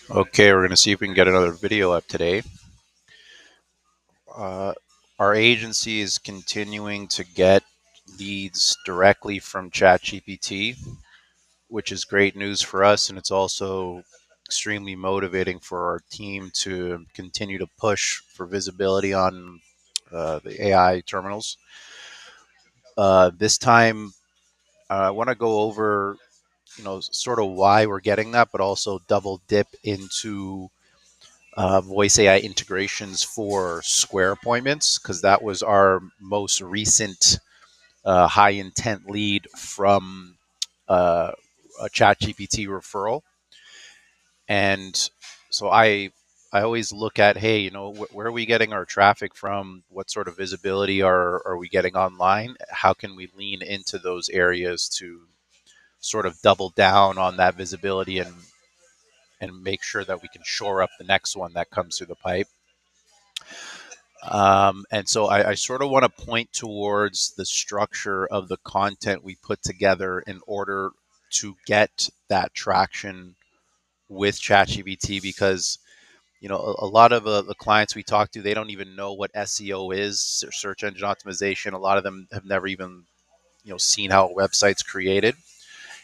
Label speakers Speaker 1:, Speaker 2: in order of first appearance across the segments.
Speaker 1: Okay, we're going to see if we can get another video up today. Uh, our agency is continuing to get leads directly from ChatGPT, which is great news for us, and it's also extremely motivating for our team to continue to push for visibility on the AI terminals. This time, I want to go over, sort of why we're getting that, but also double dip into voice AI integrations for Square appointments, because that was our most recent high intent lead from uh, a ChatGPT referral. And so I always look at, hey, where are we getting our traffic from? What sort of visibility are we getting online? How can we lean into those areas to sort of double down on that visibility and make sure that we can shore up the next one that comes through the pipe? And so I sort of want to point towards the structure of the content we put together in order to get that traction with ChatGPT, because a lot of the clients we talk to, they don't even know what SEO is, or search engine optimization. A lot of them have never even seen how a website's created.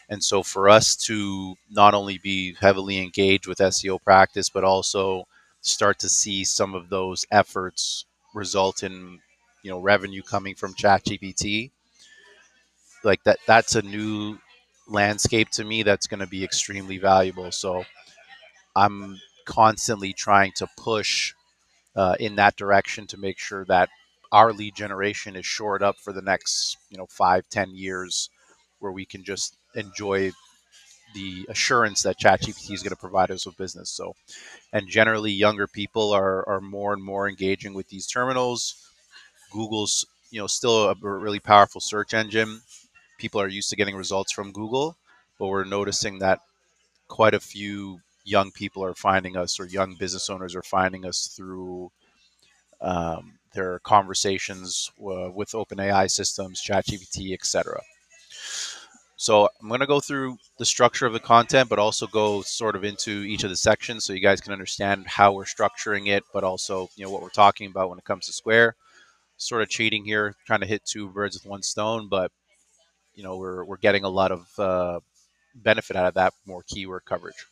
Speaker 1: And so for us to not only be heavily engaged with SEO practice, but also start to see some of those efforts result in revenue coming from ChatGPT, like that's a new landscape to me that's going to be extremely valuable. So I'm constantly trying to push in that direction to make sure that our lead generation is shored up for the next 5-10 years, where we can just enjoy the assurance that ChatGPT is going to provide us with business. So, and generally, younger people are more and more engaging with these terminals. Google's still a really powerful search engine. People are used to getting results from Google, but we're noticing that quite a few young people are finding us, or young business owners are finding us through their conversations with OpenAI systems, ChatGPT, etc. So I'm going to go through the structure of the content, but also go sort of into each of the sections so you guys can understand how we're structuring it, but also what we're talking about when it comes to Square. Sort of cheating here, trying to hit two birds with one stone, but we're getting a lot of benefit out of that more keyword coverage.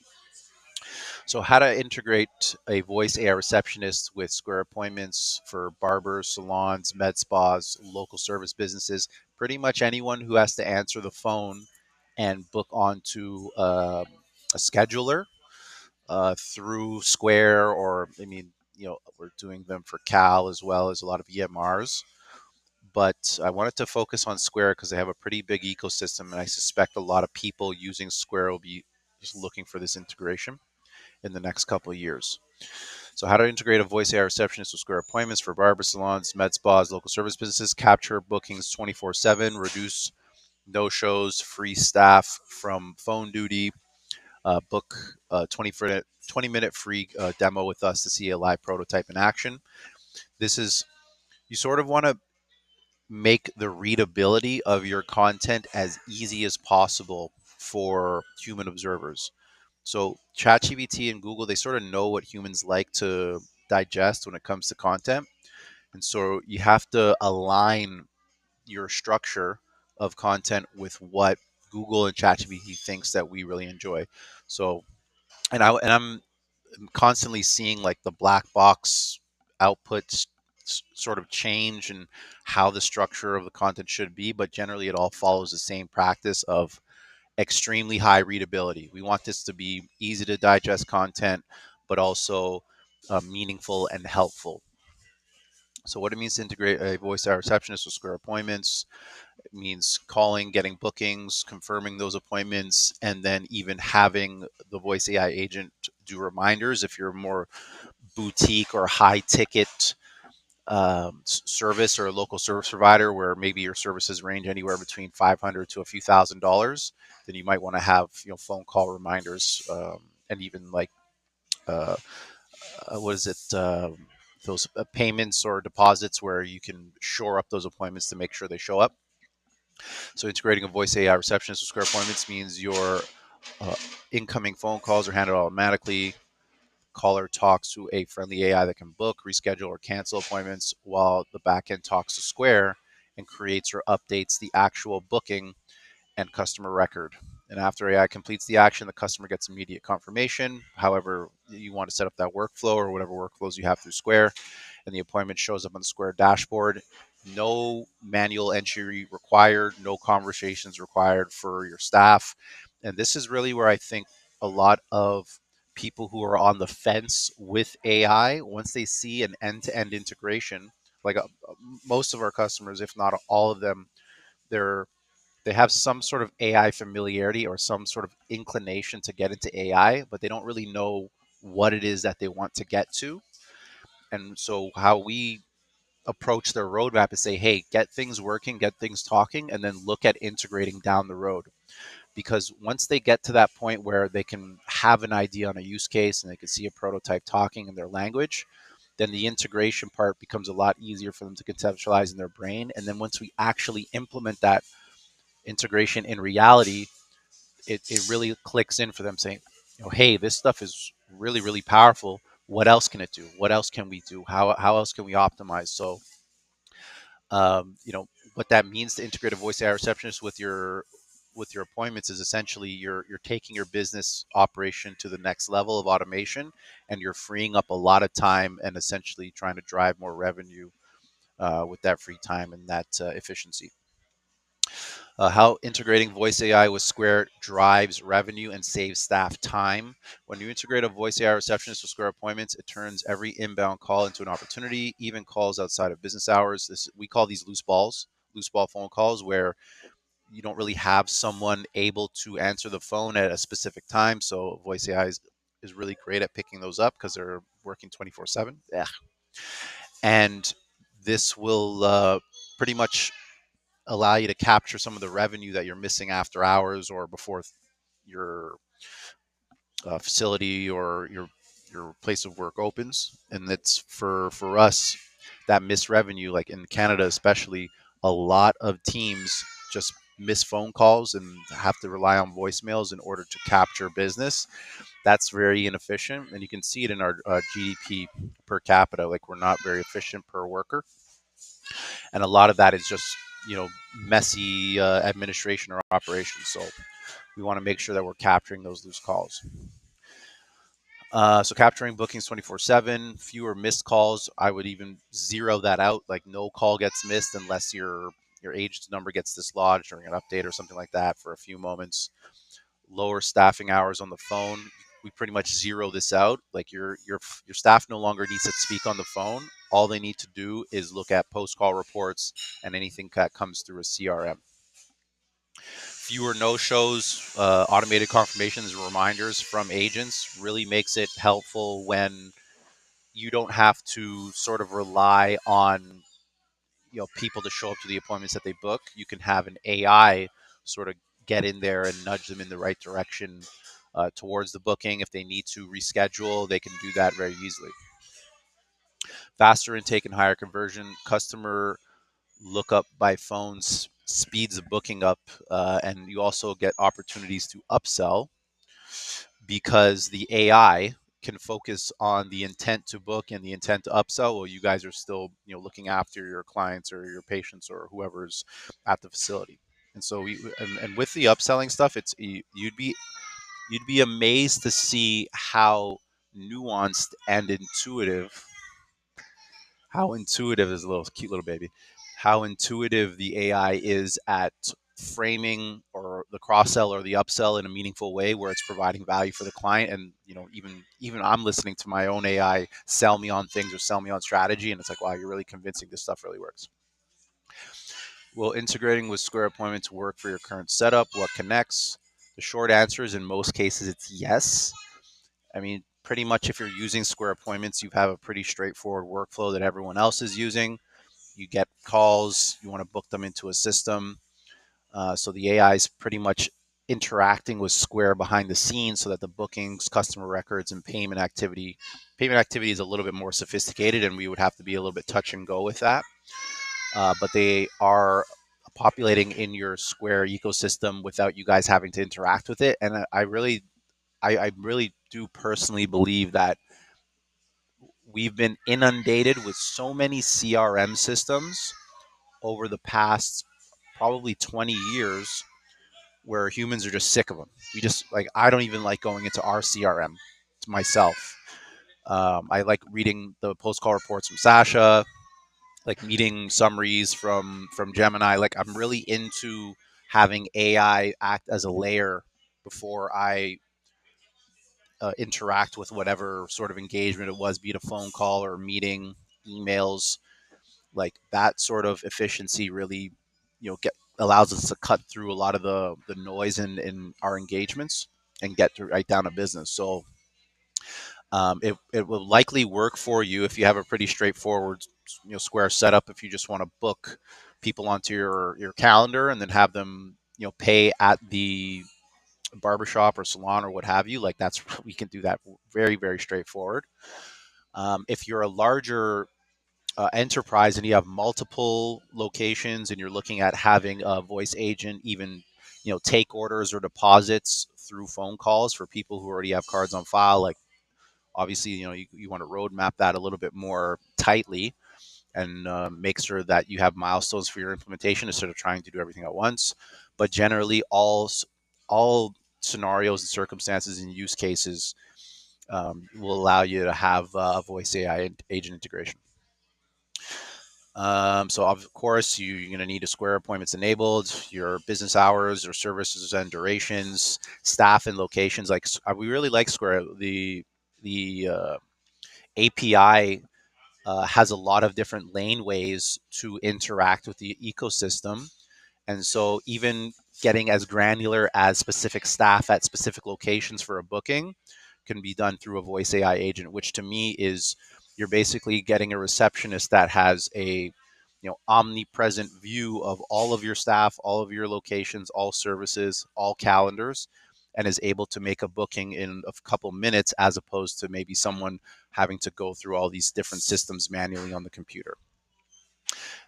Speaker 1: So how to integrate a voice AI receptionist with Square appointments for barbers, salons, med spas, local service businesses, pretty much anyone who has to answer the phone and book onto a scheduler through Square, or I mean, we're doing them for Cal as well as a lot of EMRs. But I wanted to focus on Square because they have a pretty big ecosystem, and I suspect a lot of people using Square will be just looking for this integration in the next couple of years. So, how to integrate a voice AI receptionist with Square appointments for barber salons, med spas, local service businesses, capture bookings 24/7, reduce no shows, free staff from phone duty, book a 20-minute free demo with us to see a live prototype in action. This is, you sort of want to make the readability of your content as easy as possible for human observers. So ChatGPT and Google, they sort of know what humans like to digest when it comes to content. And so you have to align your structure of content with what Google and ChatGPT thinks that we really enjoy. So, I'm constantly seeing like the black box outputs sort of change and how the structure of the content should be, but generally it all follows the same practice of extremely high readability. We want this to be easy to digest content, but also meaningful and helpful. So, what it means to integrate a voice AI receptionist with Square appointments, it means calling, getting bookings, confirming those appointments, and then even having the voice AI agent do reminders if you're more boutique or high ticket service, or a local service provider where maybe your services range anywhere between 500 to a few $1,000s. Then you might want to have phone call reminders, and even like uh, what is it, those payments or deposits where you can shore up those appointments to make sure they show up. So integrating a voice AI receptionist with Square appointments means you're Uh, Incoming phone calls are handled automatically. Caller talks to a friendly AI that can book, reschedule, or cancel appointments, while the backend talks to Square and creates or updates the actual booking and customer record. And after AI completes the action, the customer gets immediate confirmation. However, you want to set up that workflow or whatever workflows you have through Square, and the appointment shows up on the Square dashboard. No manual entry required, no conversations required for your staff. And this is really where I think a lot of people who are on the fence with AI, once they see an end to end integration, like most of our customers, if not all of them, they're they have some sort of AI familiarity or some sort of inclination to get into AI, but they don't really know what it is that they want to get to. And so, how we approach their roadmap is say, hey, get things working, get things talking, and then look at integrating down the road. Because once they get to that point where they can have an idea on a use case and they can see a prototype talking in their language, then the integration part becomes a lot easier for them to conceptualize in their brain. And then once we actually implement that integration in reality, it really clicks in for them saying, hey, this stuff is really, really powerful. What else can it do? What else can we do? How else can we optimize? So, what that means to integrate a voice AI receptionist with your appointments is essentially you're taking your business operation to the next level of automation, and you're freeing up a lot of time and essentially trying to drive more revenue with that free time and that efficiency. How integrating voice AI with Square drives revenue and saves staff time. When you integrate a voice AI receptionist with Square appointments, it turns every inbound call into an opportunity, even calls outside of business hours. We call these loose ball phone calls, where you don't really have someone able to answer the phone at a specific time. So voice AI is really great at picking those up because they're working 24/7. Yeah. And this will pretty much allow you to capture some of the revenue that you're missing after hours or before your facility or your place of work opens. And that's for us, that missed revenue, like in Canada especially, a lot of teams just miss phone calls and have to rely on voicemails in order to capture business. That's very inefficient, and you can see it in our GDP per capita. Like, we're not very efficient per worker, and a lot of that is just messy administration or operations. So we want to make sure that we're capturing those loose calls. So capturing bookings 24/7, fewer missed calls. I would even zero that out. Like, no call gets missed unless your agent's number gets dislodged during an update or something like that for a few moments. Lower staffing hours on the phone. We pretty much zero this out. Like, your staff no longer needs to speak on the phone. All they need to do is look at post call reports and anything that comes through a CRM. Fewer no-shows, automated confirmations and reminders from agents really makes it helpful when you don't have to sort of rely on people to show up to the appointments that they book. You can have an AI sort of get in there and nudge them in the right direction towards the booking. If they need to reschedule, they can do that very easily. Faster intake and higher conversion. Customer lookup by phones speeds the booking up, and you also get opportunities to upsell because the AI can focus on the intent to book and the intent to upsell while you guys are still looking after your clients or your patients or whoever's at the facility. And so and with the upselling stuff, you'd be amazed to see how nuanced and intuitive how intuitive is a little cute little baby, how intuitive the AI is at framing or the cross sell or the upsell in a meaningful way where it's providing value for the client. And even I'm listening to my own AI sell me on things or sell me on strategy, and it's like, wow, you're really convincing, this stuff really works. Will integrating with Square appointments work for your current setup? What connects? The short answer is, in most cases, it's yes. I mean, pretty much if you're using Square appointments, you have a pretty straightforward workflow that everyone else is using. You get calls, you want to book them into a system. So the AI is pretty much interacting with Square behind the scenes so that the bookings, customer records, and payment activity is a little bit more sophisticated, and we would have to be a little bit touch and go with that. But they are populating in your Square ecosystem without you guys having to interact with it. And I really do personally believe that we've been inundated with so many CRM systems over the past probably 20 years where humans are just sick of them. We just like, I don't even like going into our CRM to myself. I like reading the post call reports from Sasha, like meeting summaries from Gemini. Like I'm really into having AI act as a layer before I interact with whatever sort of engagement it was, be it a phone call or a meeting, emails. Like that sort of efficiency really, get allows us to cut through a lot of the noise in our engagements and get to right down to business. So it will likely work for you if you have a pretty straightforward, Square setup. If you just want to book people onto your calendar and then have them, pay at the barbershop or salon or what have you, like that's we can do that very, very straightforward. If you're a larger enterprise and you have multiple locations and you're looking at having a voice agent even, take orders or deposits through phone calls for people who already have cards on file, like obviously, you want to roadmap that a little bit more tightly and make sure that you have milestones for your implementation instead of trying to do everything at once. But generally, all scenarios and circumstances and use cases will allow you to have a voice AI agent integration. So of course, you're going to need a Square appointments enabled, your business hours or services and durations, staff and locations. Like we really like Square. The API has a lot of different lane ways to interact with the ecosystem. And so even getting as granular as specific staff at specific locations for a booking can be done through a voice AI agent, which to me is you're basically getting a receptionist that has a omnipresent view of all of your staff, all of your locations, all services, all calendars, and is able to make a booking in a couple minutes as opposed to maybe someone having to go through all these different systems manually on the computer.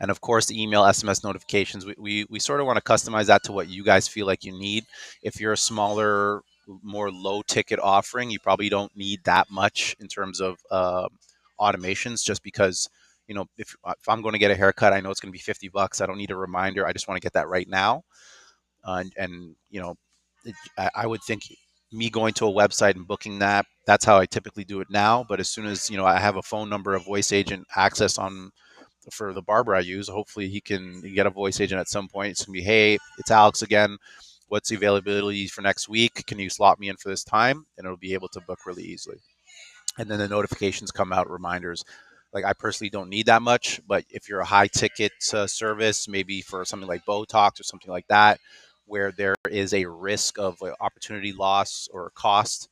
Speaker 1: And of course, the email, SMS notifications, we sort of want to customize that to what you guys feel like you need. If you're a smaller, more low ticket offering, you probably don't need that much in terms of automations, just because, if I'm going to get a haircut, I know it's going to be $50. I don't need a reminder. I just want to get that right now. And I would think me going to a website and booking that's how I typically do it now. But as soon as, I have a phone number, a voice agent access on for the barber I use, hopefully he can get a voice agent at some point. It's gonna be, hey, it's Alex again. What's the availability for next week? Can you slot me in for this time? And it'll be able to book really easily. And then the notifications come out, reminders. Like I personally don't need that much, but if you're a high ticket service, maybe for something like Botox or something like that, where there is a risk of opportunity loss or cost,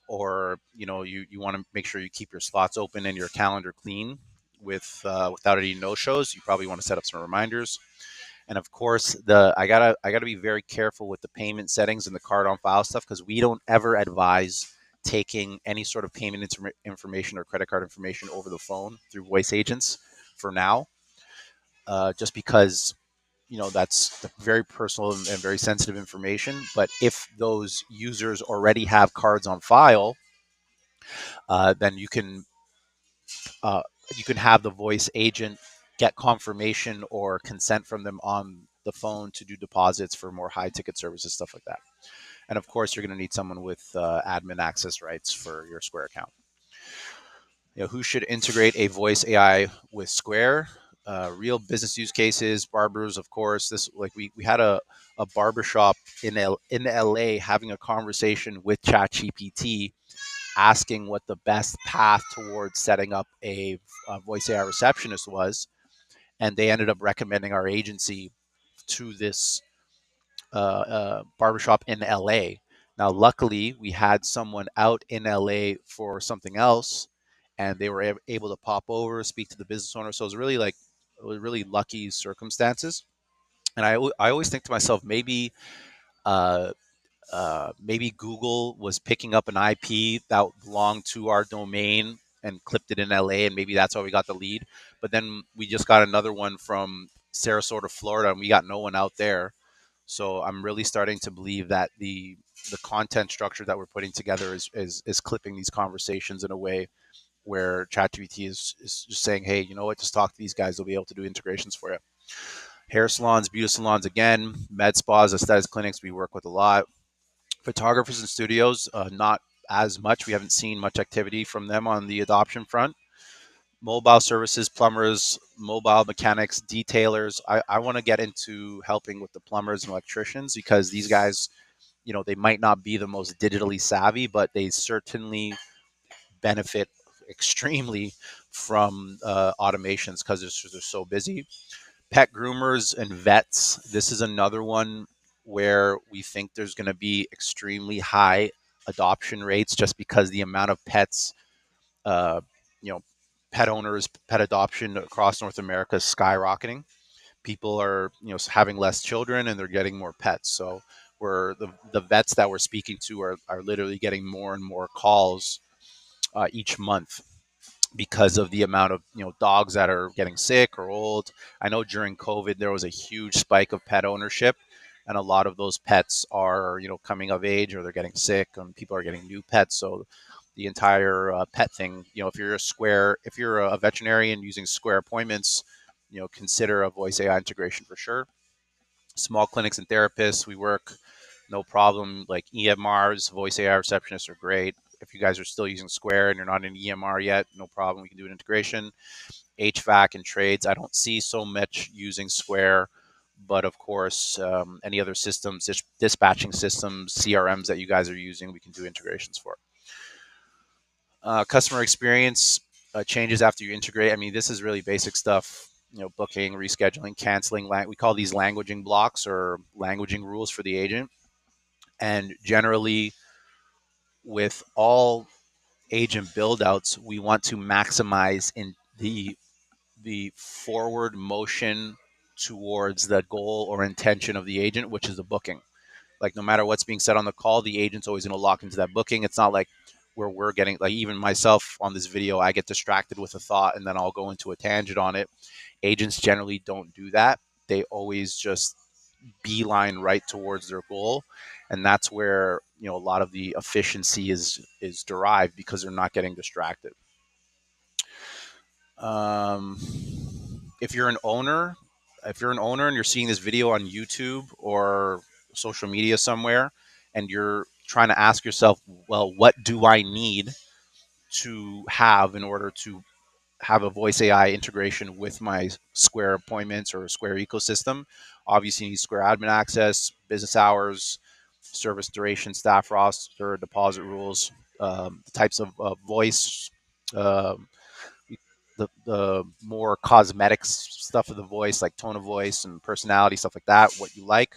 Speaker 1: or you want to make sure you keep your slots open and your calendar clean without any no shows, you probably want to set up some reminders. And of course, I gotta be very careful with the payment settings and the card on file stuff, because we don't ever advise taking any sort of payment information or credit card information over the phone through voice agents for now, just because that's very personal and very sensitive information. But if those users already have cards on file, then uh, you can have the voice agent get confirmation or consent from them on the phone to do deposits for more high ticket services, stuff like that. And of course, you're going to need someone with admin access rights for your Square account. Who should integrate a voice AI with Square? Real business use cases, barbers, of course. This, like, we had a barbershop in LA having a conversation with ChatGPT, asking what the best path towards setting up a voice AI receptionist was, and they ended up recommending our agency to this barbershop in LA. Now, luckily, we had someone out in LA for something else, and they were able to pop over, speak to the business owner. So it was really lucky circumstances. And I always think to myself, uh, maybe Google was picking up an IP that belonged to our domain and clipped it in LA, and maybe that's how we got the lead. But then we just got another one from Sarasota, Florida, and we got no one out there. So I'm really starting to believe that the content structure that we're putting together is clipping these conversations in a way where ChatGPT is just saying, hey, you know what, just talk to these guys. They'll be able to do integrations for you. Hair salons, beauty salons, again, med spas, aesthetics clinics, we work with a lot. Photographers and studios, not as much. We haven't seen much activity from them on the adoption front. Mobile services, plumbers, mobile mechanics, detailers. I want to get into helping with the plumbers and electricians because these guys, they might not be the most digitally savvy, but they certainly benefit extremely from automations because they're so busy. Pet groomers and vets. This is another one where we think there's going to be extremely high adoption rates just because the amount of pets, uh, you know, pet owners, pet adoption across North America is skyrocketing. People are, having less children and they're getting more pets. So we're the vets that we're speaking to are literally getting more and more calls each month because of the amount of dogs that are getting sick or old. I know during COVID there was a huge spike of pet ownership, and a lot of those pets are coming of age or they're getting sick, and people are getting new pets. So the entire pet thing, if you're a veterinarian using Square appointments, consider a voice AI integration for sure. Small clinics and therapists, we work no problem. Like EMRs, voice AI receptionists are great. If you guys are still using Square and you're not in EMR yet, no problem. We can do an integration. HVAC and trades, I don't see so much using Square, but of course, any other systems, dispatching systems, CRMs that you guys are using, we can do integrations for. Customer experience changes after you integrate. I mean, this is really basic stuff. Booking, rescheduling, canceling. We call these languaging blocks or languaging rules for the agent. And generally, with all agent build-outs, we want to maximize in the forward motion towards the goal or intention of the agent, which is the booking. Like no matter what's being said on the call, the agent's always going to lock into that booking. It's not like where we're getting, like, even myself on this video, I get distracted with a thought and then I'll go into a tangent on it. Agents generally don't do that. They always just beeline right towards their goal, and that's where a lot of the efficiency is derived because they're not getting distracted. um, if you're an owner and you're seeing this video on YouTube or social media somewhere, and you're trying to ask yourself, well, what do I need to have in order to have a voice AI integration with my Square appointments or Square ecosystem? Obviously, you need Square admin access, business hours, service duration, staff roster, deposit rules, the types of voice, um, the more cosmetic stuff of the voice, like tone of voice and personality, stuff like that, what you like.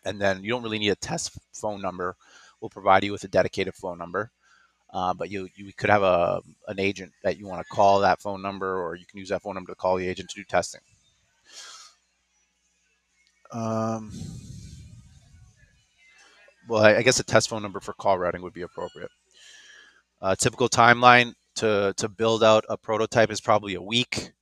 Speaker 1: And then you don't really need a test phone number. We'll provide you with a dedicated phone number. But you could have an agent that you want to call that phone number, or you can use that phone number to call the agent to do testing. Um, well, I guess a test phone number for call routing would be appropriate. Typical timeline to build out a prototype is probably a week.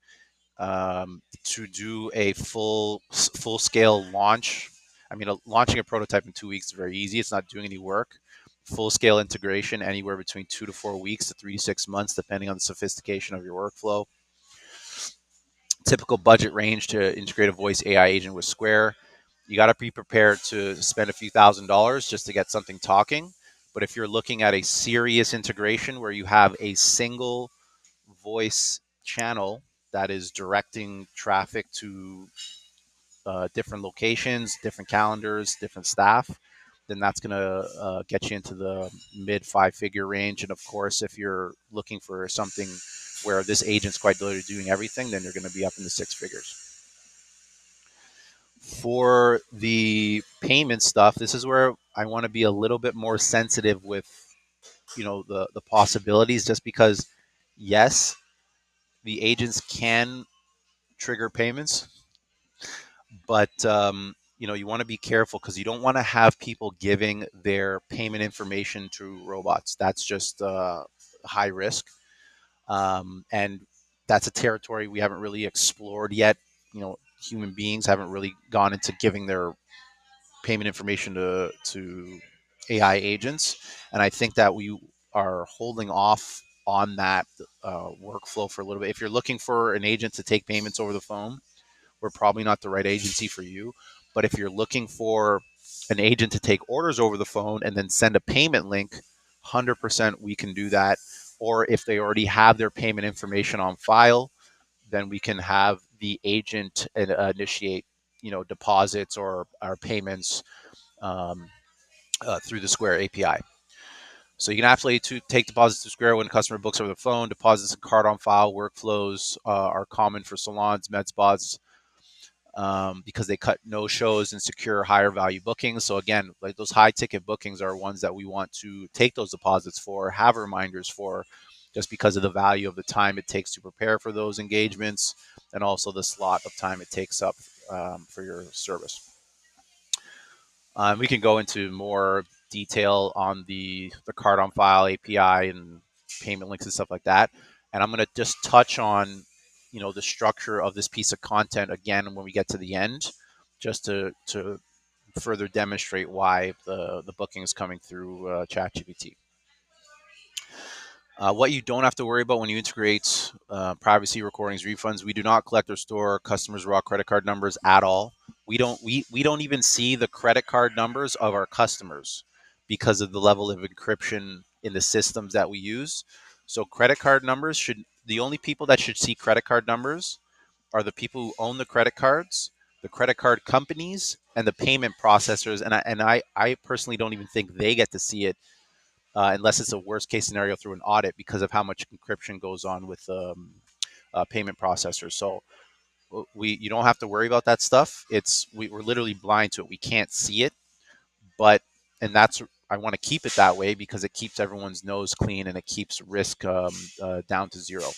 Speaker 1: To do a full scale launch, I mean, launching a prototype in 2 weeks is very easy. It's not doing any work. Full scale integration, anywhere between 2 to 4 weeks to 3 to 6 months, depending on the sophistication of your workflow. Typical budget range to integrate a voice AI agent with Square. You got to be prepared to spend a few $1,000s just to get something talking. But if you're looking at a serious integration where you have a single voice channel that is directing traffic to different locations, different calendars, different staff, then that's going to get you into the mid 5 figure range. And of course, if you're looking for something where this agent's quite literally doing everything, then you're going to be up in the 6 figures. For the payment stuff, this is where I want to be a little bit more sensitive with the possibilities, just because yes, the agents can trigger payments, but you want to be careful because you don't want to have people giving their payment information to robots. That's just high risk, and that's a territory we haven't really explored yet. human beings haven't really gone into giving their payment information to AI agents, and I think that we are holding off on that workflow for a little bit. If you're looking for an agent to take payments over the phone, we're probably not the right agency for you. But if you're looking for an agent to take orders over the phone and then send a payment link, 100% we can do that. Or if they already have their payment information on file, then we can have the agent initiate, deposits or payments um, through the Square API. So you can actually take deposits to Square when a customer books over the phone. Deposits and card on file workflows are common for salons, med spas, because they cut no shows and secure higher value bookings. So again, like those high ticket bookings are ones that we want to take those deposits for, have reminders for, just because of the value of the time it takes to prepare for those engagements, and also the slot of time it takes up for your service. We can go into more detail on the card on file API and payment links and stuff like that. And I'm going to just touch on, the structure of this piece of content again when we get to the end, just to further demonstrate why the booking is coming through ChatGPT. What you don't have to worry about when you integrate privacy recordings, refunds, we do not collect or store customers' raw credit card numbers at all. We don't even see the credit card numbers of our customers because of the level of encryption in the systems that we use. So credit card numbers the only people that should see credit card numbers are the people who own the credit cards, the credit card companies, and the payment processors. And I personally don't even think they get to see it unless it's a worst case scenario through an audit because of how much encryption goes on with payment processors. So you don't have to worry about that stuff. We're literally blind to it. We can't see it, but and that's I want to keep it that way because it keeps everyone's nose clean and it keeps risk down to zero.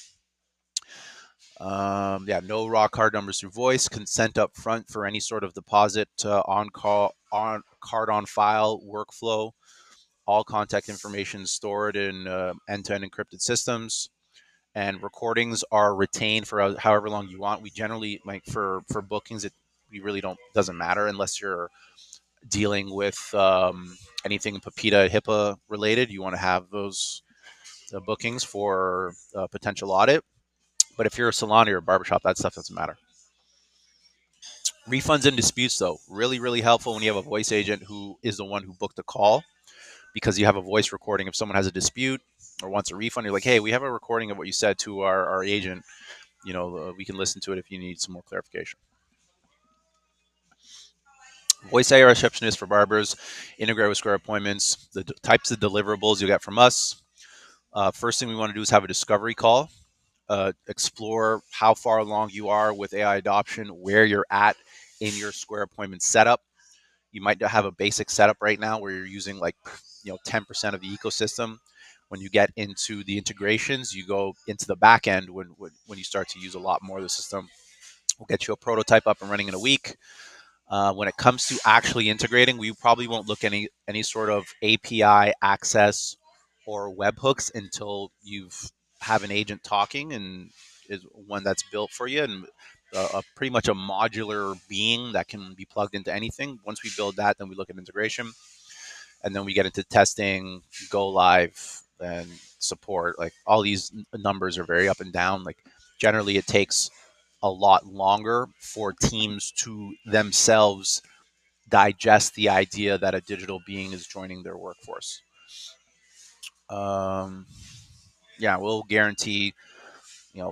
Speaker 1: Yeah, no raw card numbers through voice. Consent up front for any sort of deposit on call on card on file workflow. All contact information stored in end-to-end encrypted systems, and recordings are retained for however long you want. We generally like for bookings, we really don't doesn't matter unless you're dealing with anything PAPITA HIPAA related. You want to have those bookings for potential audit. But if you're a salon or a barbershop, that stuff doesn't matter. Refunds and disputes, though, really, really helpful when you have a voice agent who is the one who booked the call, because you have a voice recording. If someone has a dispute or wants a refund, you're like, hey, we have a recording of what you said to our agent. We can listen to it if you need some more clarification. Voice AI receptionist for barbers, integrate with Square appointments, the types of deliverables you get from us. First thing we want to do is have a discovery call. Explore how far along you are with AI adoption, where you're at in your Square appointment setup. You might have a basic setup right now where you're using 10% of the ecosystem. When you get into the integrations, you go into the back end when you start to use a lot more of the system. We'll get you a prototype up and running in a week. When it comes to actually integrating, we probably won't look any sort of API access or webhooks until you've have an agent talking and is one that's built for you, and pretty much a modular being that can be plugged into anything. Once we build that, then we look at integration, and then we get into testing, go live, and support. Like all these numbers are very up and down. Like generally, it takes a lot longer for teams to themselves digest the idea that a digital being is joining their workforce. Um, yeah, we'll guarantee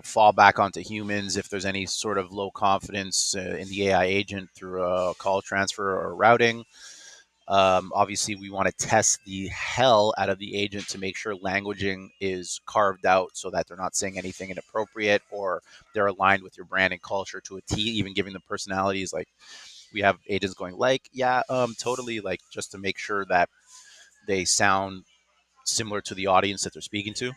Speaker 1: fall back onto humans if there's any sort of low confidence in the AI agent through a call transfer or routing. Obviously, we want to test the hell out of the agent to make sure languaging is carved out so that they're not saying anything inappropriate or they're aligned with your brand and culture to a T, even giving them personalities. Like we have agents going yeah, totally, like just to make sure that they sound similar to the audience that they're speaking to.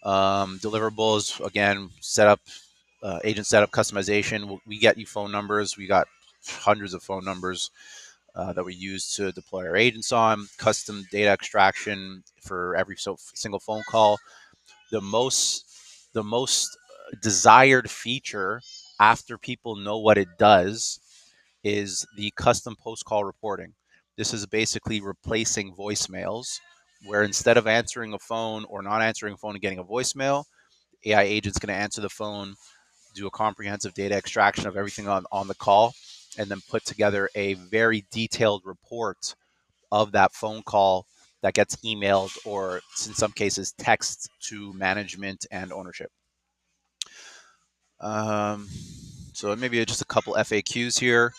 Speaker 1: Deliverables, again, setup, agent setup, customization. We get you phone numbers. We got hundreds of phone numbers that we use to deploy our agents on. Custom data extraction for every single phone call. The most desired feature after people know what it does, is the custom post call reporting. This is basically replacing voicemails, where instead of answering a phone or not answering a phone and getting a voicemail, AI agent's going to answer the phone, do a comprehensive data extraction of everything on the call, and then put together a very detailed report of that phone call that gets emailed or, in some cases, text to management and ownership. Um, so maybe just a couple FAQs here.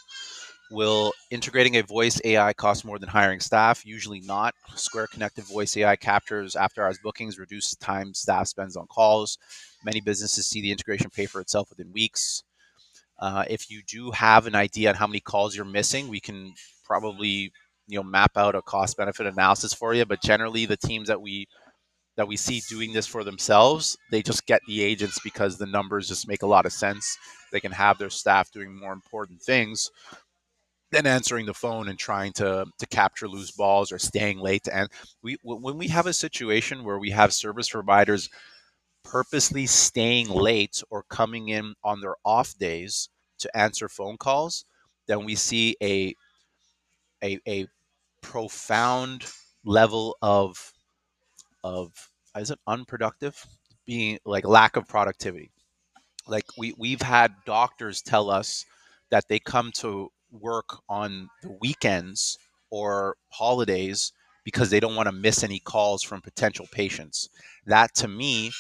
Speaker 1: Will integrating a voice AI cost more than hiring staff? Usually not. Square Connected Voice AI captures after hours bookings, reduce time staff spends on calls. Many businesses see the integration pay for itself within weeks. If you do have an idea on how many calls you're missing, we can probably map out a cost benefit analysis for you. But generally, the teams that we see doing this for themselves, they just get the agents because the numbers just make a lot of sense. They can have their staff doing more important things than answering the phone and trying to capture loose balls or staying late. And when we have a situation where we have service providers purposely staying late or coming in on their off days to answer phone calls, then we see a profound level of is it unproductive, being like lack of productivity. Like we've had doctors tell us that they come to work on the weekends or holidays because they don't want to miss any calls from potential patients. That to me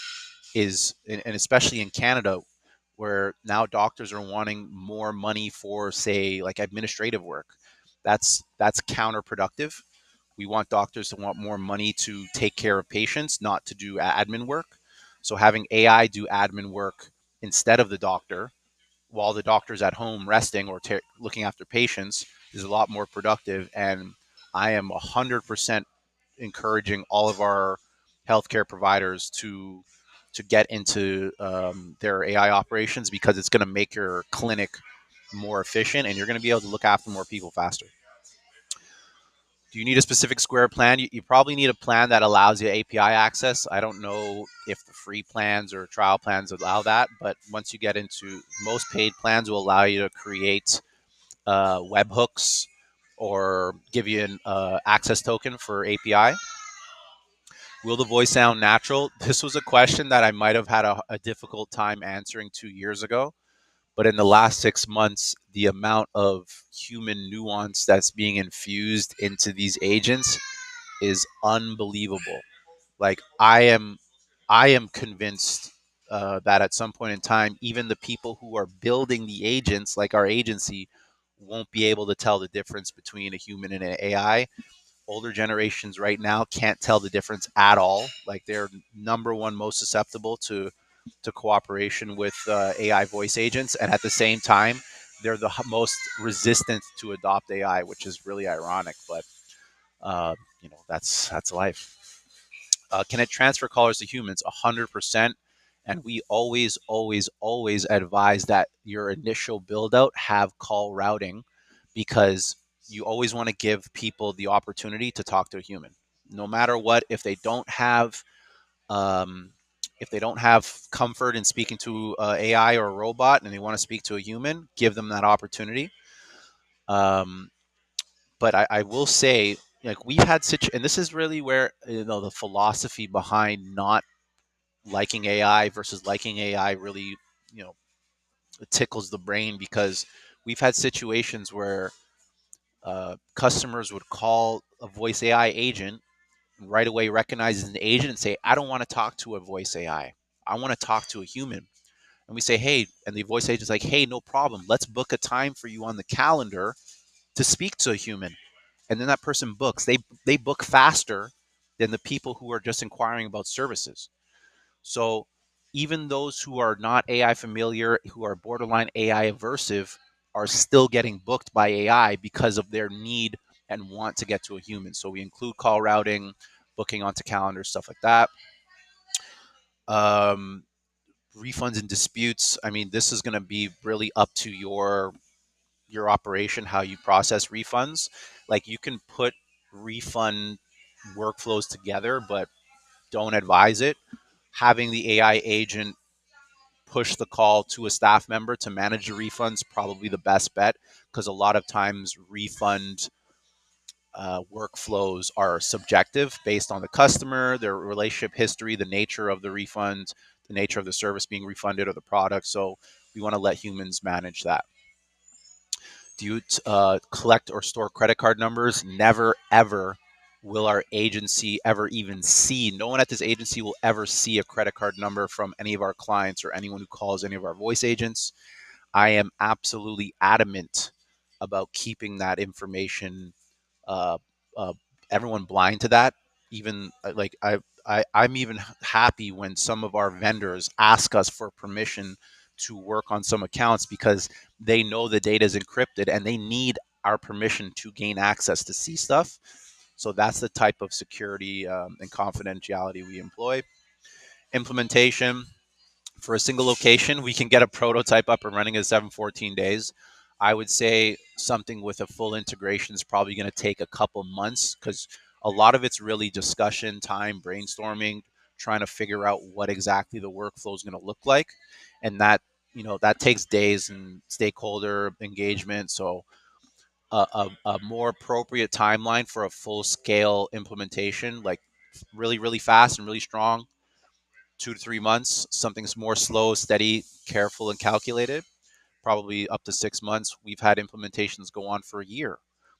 Speaker 1: is, and especially in Canada, where now doctors are wanting more money for, say, like administrative work. That's counterproductive. We want doctors to want more money to take care of patients, not to do admin work. So having AI do admin work instead of the doctor, while the doctor's at home resting or looking after patients, is a lot more productive. And I am 100% encouraging all of our healthcare providers to get into their AI operations, because it's going to make your clinic more efficient and you're going to be able to look after more people faster. Do you need a specific Square plan? You probably need a plan that allows you API access. I don't know if the free plans or trial plans allow that, but once you get into, most paid plans will allow you to create webhooks or give you an access token for API. Will the voice sound natural? This was a question that I might have had a difficult time answering 2 years ago. But in the last 6 months, the amount of human nuance that's being infused into these agents is unbelievable. Like I am convinced that at some point in time, even the people who are building the agents, like our agency, won't be able to tell the difference between a human and an AI. Older generations right now can't tell the difference at all. Like they're number one most susceptible to cooperation with AI voice agents, and at the same time, they're the most resistant to adopt AI, which is really ironic. But that's life. Can it transfer callers to humans? 100%. And we always, always, always advise that your initial build out have call routing, because you always want to give people the opportunity to talk to a human, no matter what. Um, if they don't have comfort in speaking to AI or a robot and they want to speak to a human, give them that opportunity. Um, but I will say, like, we've had such, and this is really where the philosophy behind not liking AI versus liking AI really, you know, it tickles the brain, because we've had situations where customers would call a voice AI agent and right away recognizes an agent and say, I don't want to talk to a voice AI. I want to talk to a human. And we say, hey, and the voice agent's like, hey, no problem. Let's book a time for you on the calendar to speak to a human. And then that person books. They book faster than the people who are just inquiring about services. So even those who are not AI familiar, who are borderline AI aversive, are still getting booked by AI because of their need and want to get to a human. So we include call routing, booking onto calendars, stuff like that. Um, Refunds and disputes. I mean, this is going to be really up to your operation, how you process refunds. Like, you can put refund workflows together, but don't advise it. Having the AI agent push the call to a staff member to manage the refunds, probably the best bet, because a lot of times refund workflows are subjective based on the customer, their relationship history, the nature of the refund, the nature of the service being refunded or the product. So we want to let humans manage that. Do you collect or store credit card numbers? Never, ever will our agency ever even see. No one at this agency will ever see a credit card number from any of our clients or anyone who calls any of our voice agents. I am absolutely adamant about keeping that information, uh, uh, everyone blind to that. Even like I'm even happy when some of our vendors ask us for permission to work on some accounts because they know the data is encrypted and they need our permission to gain access to see stuff. So that's the type of security and confidentiality we employ. Implementation for a single location, we can get a prototype up and running in 7-14 days. I would say something with a full integration is probably going to take a couple months because a lot of it's really discussion time, brainstorming, trying to figure out what exactly the workflow is going to look like, and that that takes days and stakeholder engagement. So a more appropriate timeline for a full scale implementation, like really fast and really strong, 2 to 3 months. Something's more slow, steady, careful, and calculated, probably up to 6 months. We've had implementations go on for a year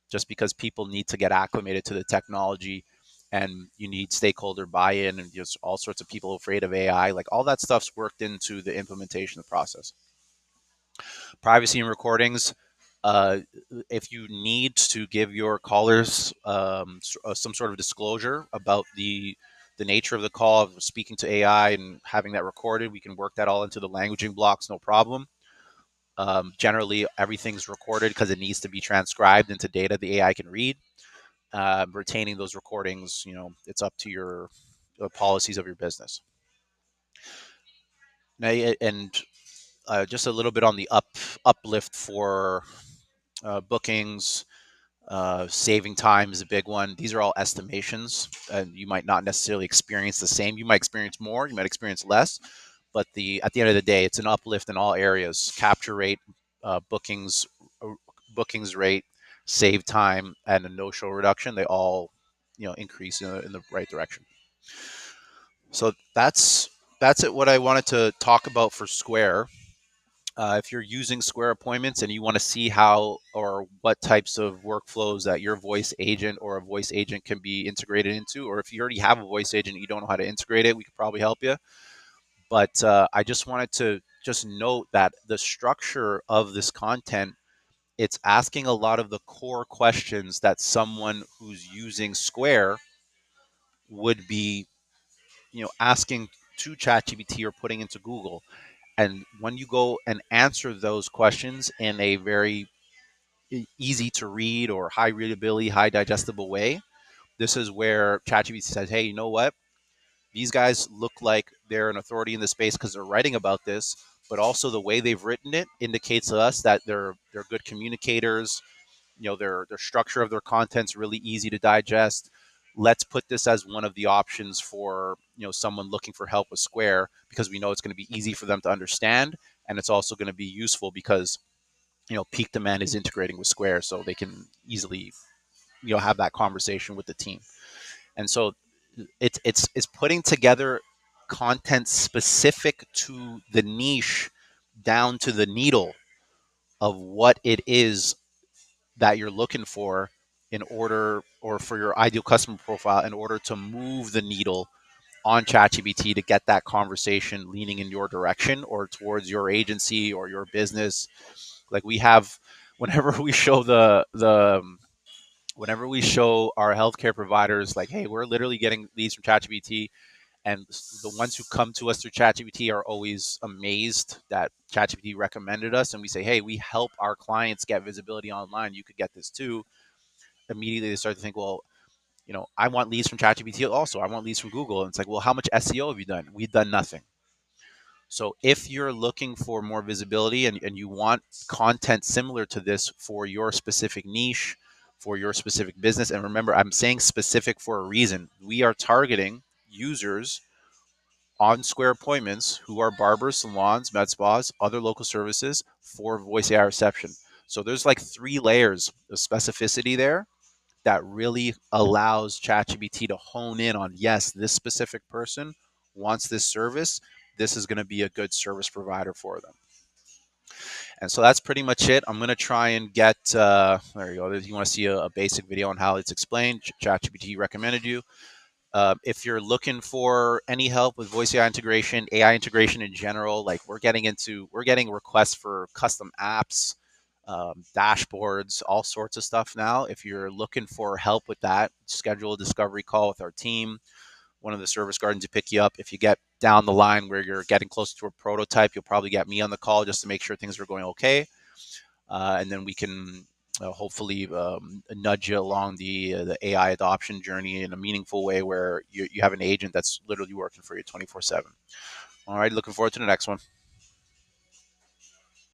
Speaker 1: just because people need to get acclimated to the technology and you need stakeholder buy-in and just all sorts of people afraid of AI. Like all that stuff's worked into the implementation process. Privacy and recordings. Uh, if you need to give your callers some sort of disclosure about the nature of the call, of speaking to AI and having that recorded, we can work that all into the languaging blocks, no problem. Generally, everything's recorded because it needs to be transcribed into data the AI can read. Retaining those recordings, it's up to your policies of your business. Now, and just a little bit on the uplift for bookings. Saving time is a big one. These are all estimations, and you might not necessarily experience the same. You might experience more, you might experience less, but at the end of the day, it's an uplift in all areas: capture rate, bookings, bookings rate, save time, and a no-show reduction. They all, increase in the right direction. So that's it. What I wanted to talk about for Square. If you're using Square Appointments and you want to see how or what types of workflows that your voice agent or a voice agent can be integrated into, or if you already have a voice agent and you don't know how to integrate it, we could probably help you. But I just wanted to just note that the structure of this content, it's asking a lot of the core questions that someone who's using Square would be, asking to ChatGPT or putting into Google. And when you go and answer those questions in a very easy to read or high readability, high digestible way, this is where ChatGPT says, hey, you know what? These guys look like they're an authority in the space because they're writing about this, but also the way they've written it indicates to us that they're good communicators. Their structure of their content's really easy to digest. Let's put this as one of the options for someone looking for help with Square because we know it's going to be easy for them to understand, and it's also going to be useful because peak demand is integrating with Square, so they can easily have that conversation with the team. And so it's putting together content specific to the niche, down to the needle of what it is that you're looking for in order, or for your ideal customer profile, in order to move the needle on ChatGPT to get that conversation leaning in your direction or towards your agency or your business. Like we have, whenever we show whenever we show our healthcare providers, like, hey, we're literally getting leads from ChatGPT, and the ones who come to us through ChatGPT are always amazed that ChatGPT recommended us, and we say, hey, we help our clients get visibility online. You could get this too. Immediately they start to think, well, I want leads from ChatGPT also. I want leads from Google. And it's like, well, how much SEO have you done? We've done nothing. So if you're looking for more visibility and you want content similar to this for your specific niche, for your specific business, and remember, I'm saying specific for a reason. We are targeting users on-square appointments who are barbers, salons, med spas, other local services for voice AI reception. So there's like 3 layers of specificity there that really allows ChatGPT to hone in on, yes, this specific person wants this service. This is going to be a good service provider for them. And so that's pretty much it. I'm going to try and get, there you go. If you want to see a basic video on how it's explained, ChatGPT recommended you. If you're looking for any help with voice AI integration in general, like we're getting requests for custom apps, dashboards, all sorts of stuff now. If you're looking for help with that, schedule a discovery call with our team. One of the service gardens to pick you up. If you get down the line where you're getting close to a prototype, you'll probably get me on the call just to make sure things are going okay, and then we can hopefully nudge you along the AI adoption journey in a meaningful way where you have an agent that's literally working for you 24/7. All right, looking forward to the next one.